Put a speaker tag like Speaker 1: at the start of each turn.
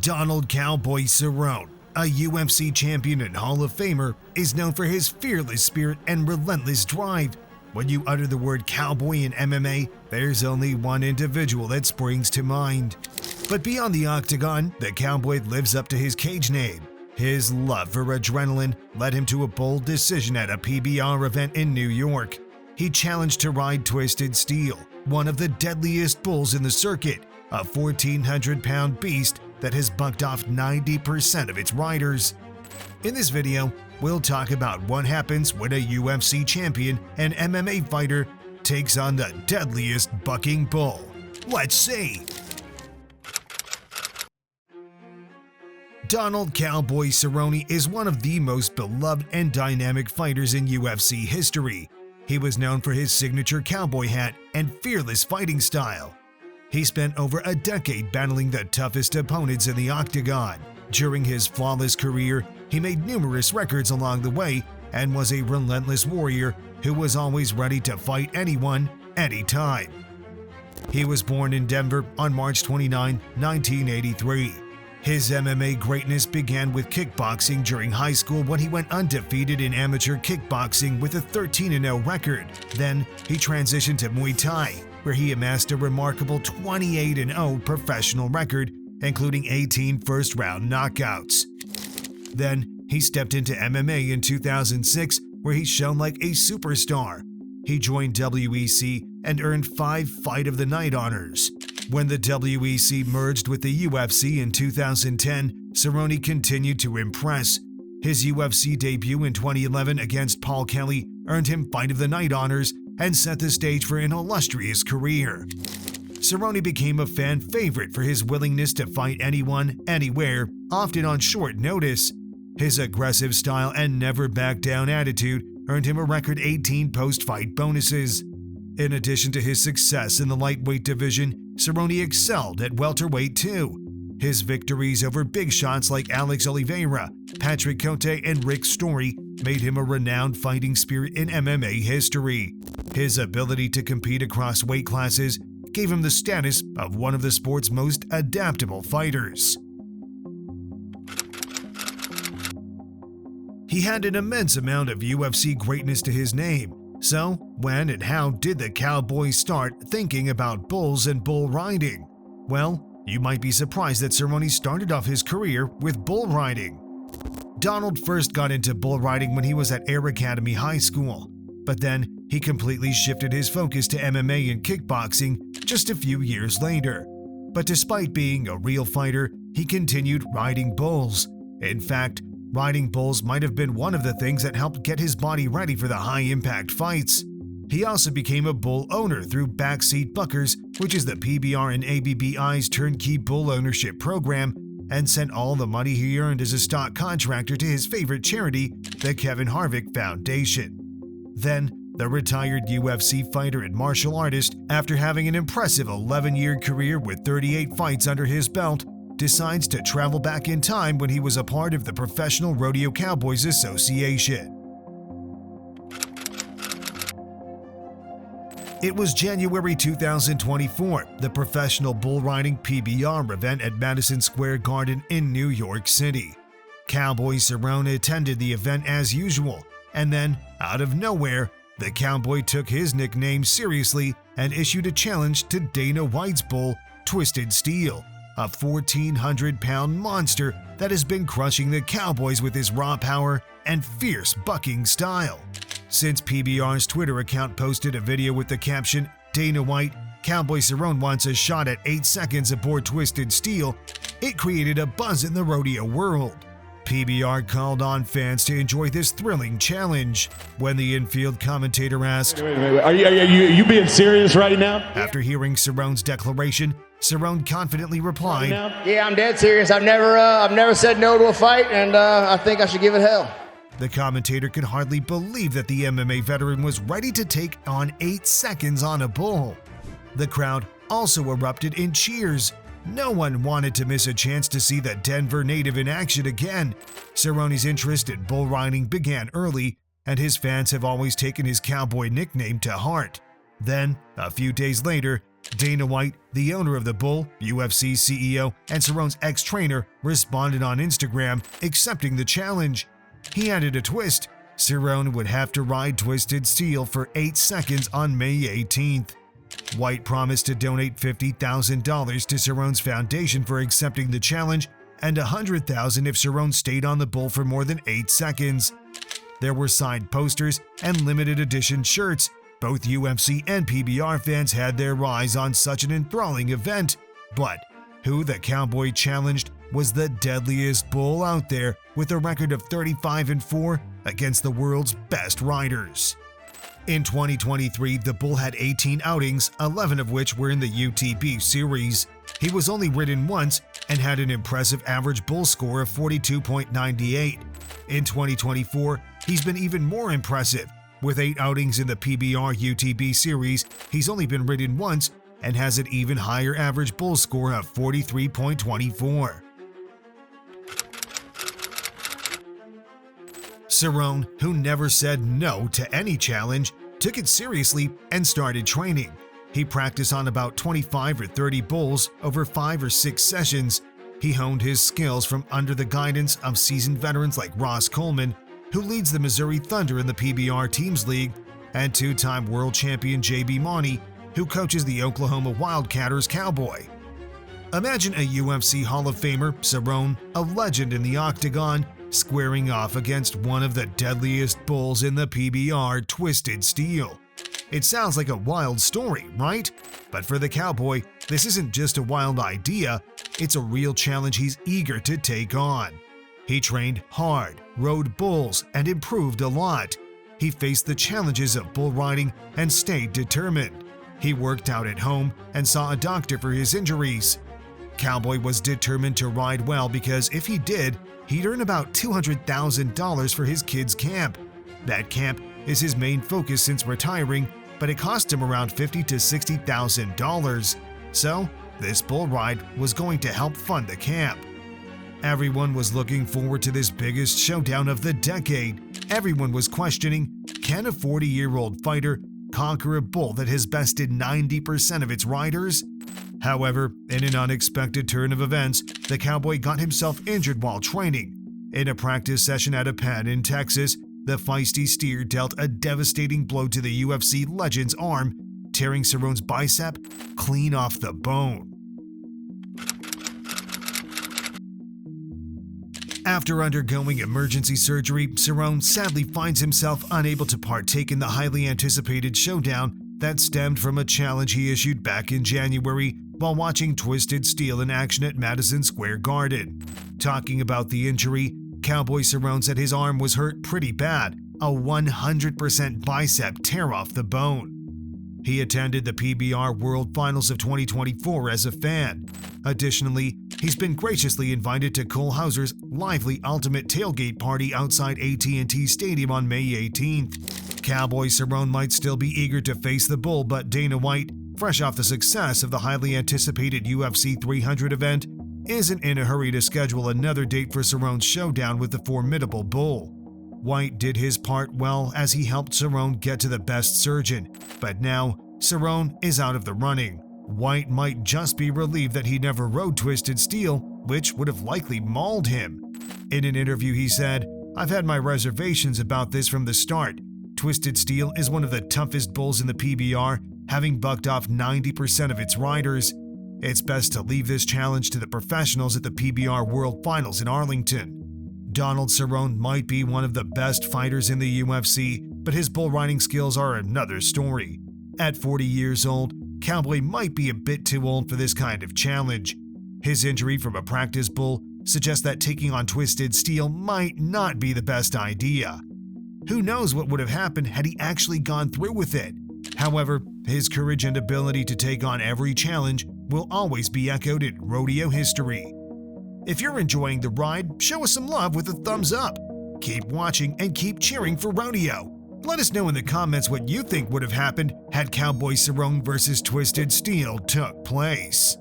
Speaker 1: Donald Cowboy Cerrone, a UFC champion and Hall of Famer, is known for his fearless spirit and relentless drive. When you utter the word cowboy in MMA, there's only one individual that springs to mind. But beyond the octagon, the cowboy lives up to his cage name. His love for adrenaline led him to a bold decision at a PBR event in New York. He challenged to ride Twisted Steel, one of the deadliest bulls in the circuit, a 1,400-pound beast that has bucked off 90% of its riders. In this video, we'll talk about what happens when a UFC champion and MMA fighter takes on the deadliest bucking bull. Let's see. Donald Cowboy Cerrone is one of the most beloved and dynamic fighters in UFC history. He was known for his signature cowboy hat and fearless fighting style. He spent over a decade battling the toughest opponents in the octagon. During his flawless career, he made numerous records along the way and was a relentless warrior who was always ready to fight anyone, anytime. He was born in Denver on March 29, 1983. His MMA greatness began with kickboxing during high school when he went undefeated in amateur kickboxing with a 13-0 record. Then he transitioned to Muay Thai, where he amassed a remarkable 28-0 professional record, including 18 first-round knockouts. Then he stepped into MMA in 2006, where he shone like a superstar. He joined WEC and earned 5 Fight of the Night honors. When the WEC merged with the UFC in 2010, Cerrone continued to impress. His UFC debut in 2011 against Paul Kelly earned him Fight of the Night honors and set the stage for an illustrious career. Cerrone became a fan favorite for his willingness to fight anyone, anywhere, often on short notice. His aggressive style and never-back-down attitude earned him a record 18 post-fight bonuses. In addition to his success in the lightweight division, Cerrone excelled at welterweight too. His victories over big shots like Alex Oliveira, Patrick Cote, and Rick Story made him a renowned fighting spirit in MMA history. His ability to compete across weight classes gave him the status of one of the sport's most adaptable fighters. He had an immense amount of UFC greatness to his name. So, when and how did the cowboy start thinking about bulls and bull riding? Well, you might be surprised that Cerrone started off his career with bull riding. Donald first got into bull riding when he was at Air Academy High School, but then he completely shifted his focus to MMA and kickboxing just a few years later. But despite being a real fighter, he continued riding bulls. In fact, riding bulls might have been one of the things that helped get his body ready for the high-impact fights. He also became a bull owner through Backseat Buckers, which is the PBR and ABBI's turnkey bull ownership program, and sent all the money he earned as a stock contractor to his favorite charity, the Kevin Harvick Foundation. Then, the retired UFC fighter and martial artist, after having an impressive 11-year career with 38 fights under his belt, decides to travel back in time when he was a part of the Professional Rodeo Cowboys Association. It was January 2024, the Professional Bull Riding PBR event at Madison Square Garden in New York City. Cowboy Cerrone attended the event as usual, and then, out of nowhere, the cowboy took his nickname seriously and issued a challenge to Dana White's bull, Twisted Steel, a 1,400-pound monster that has been crushing the Cowboys with his raw power and fierce bucking style. Since PBR's Twitter account posted a video with the caption, "Dana White, Cowboy Cerrone wants a shot at 8 seconds aboard Twisted Steel," it created a buzz in the rodeo world. PBR called on fans to enjoy this thrilling challenge. When the infield commentator asked,
Speaker 2: Wait. Are you being serious right now?
Speaker 1: After hearing Cerrone's declaration, Cerrone confidently replied,
Speaker 3: "Yeah, I'm dead serious. I've never said no to a fight, and I think I should give it hell."
Speaker 1: The commentator could hardly believe that the MMA veteran was ready to take on 8 seconds on a bull. The crowd also erupted in cheers. No one wanted to miss a chance to see the Denver native in action again. Cerrone's interest in bull riding began early, and his fans have always taken his cowboy nickname to heart. Then, a few days later, Dana White, the owner of the bull, UFC CEO, and Cerrone's ex-trainer, responded on Instagram, accepting the challenge. He added a twist. Cerrone would have to ride Twisted Steel for 8 seconds on May 18th. White promised to donate $50,000 to Cerrone's foundation for accepting the challenge and $100,000 if Cerrone stayed on the bull for more than 8 seconds. There were signed posters and limited edition shirts. Both UFC and PBR fans had their eyes on such an enthralling event. But who the Cowboy challenged was the deadliest bull out there, with a record of 35-4 against the world's best riders. In 2023, the bull had 18 outings, 11 of which were in the UTB series. He was only ridden once and had an impressive average bull score of 42.98. In 2024, he's been even more impressive. With 8 outings in the PBR UTB series, he's only been ridden once and has an even higher average bull score of 43.24. Cerrone, who never said no to any challenge, took it seriously and started training. He practiced on about 25 or 30 bulls over 5 or 6 sessions. He honed his skills from under the guidance of seasoned veterans like Ross Coleman, who leads the Missouri Thunder in the PBR Teams League, and 2-time world champion J.B. Monty, who coaches the Oklahoma Wildcatters Cowboy. Imagine a UFC Hall of Famer, Cerrone, a legend in the octagon, squaring off against one of the deadliest bulls in the PBR, Twisted Steel. It sounds like a wild story, right? But for the Cowboy, this isn't just a wild idea, it's a real challenge he's eager to take on. He trained hard, rode bulls, and improved a lot. He faced the challenges of bull riding and stayed determined. He worked out at home and saw a doctor for his injuries. Cowboy was determined to ride well because if he did, he'd earn about $200,000 for his kids' camp. That camp is his main focus since retiring, but it cost him around $50,000 to $60,000. So, this bull ride was going to help fund the camp. Everyone was looking forward to this biggest showdown of the decade. Everyone was questioning, can a 40-year-old fighter conquer a bull that has bested 90% of its riders? However, in an unexpected turn of events, the Cowboy got himself injured while training. In a practice session at a pad in Texas, the feisty steer dealt a devastating blow to the UFC legend's arm, tearing Cerrone's bicep clean off the bone. After undergoing emergency surgery, Cerrone sadly finds himself unable to partake in the highly anticipated showdown that stemmed from a challenge he issued back in January while watching Twisted Steel in action at Madison Square Garden. Talking about the injury, Cowboy Cerrone said his arm was hurt pretty bad, a 100% bicep tear off the bone. He attended the PBR World Finals of 2024 as a fan. Additionally, he's been graciously invited to Cole Hauser's lively ultimate tailgate party outside AT&T Stadium on May 18th. Cowboy Cerrone might still be eager to face the bull, but Dana White, fresh off the success of the highly anticipated UFC 300 event, isn't in a hurry to schedule another date for Cerrone's showdown with the formidable bull. White did his part well as he helped Cerrone get to the best surgeon, but now Cerrone is out of the running. White might just be relieved that he never rode Twisted Steel, which would have likely mauled him. In an interview he said, "I've had my reservations about this from the start. Twisted Steel is one of the toughest bulls in the PBR, having bucked off 90% of its riders. It's best to leave this challenge to the professionals at the PBR World Finals in Arlington." Donald Cerrone might be one of the best fighters in the UFC, but his bull riding skills are another story. At 40 years old, Cowboy might be a bit too old for this kind of challenge. His injury from a practice bull suggests that taking on Twisted Steel might not be the best idea. Who knows what would have happened had he actually gone through with it? However, his courage and ability to take on every challenge will always be echoed in rodeo history. If you're enjoying the ride, show us some love with a thumbs up. Keep watching and keep cheering for rodeo. Let us know in the comments what you think would have happened had Cowboy Cerrone vs. Twisted Steel took place.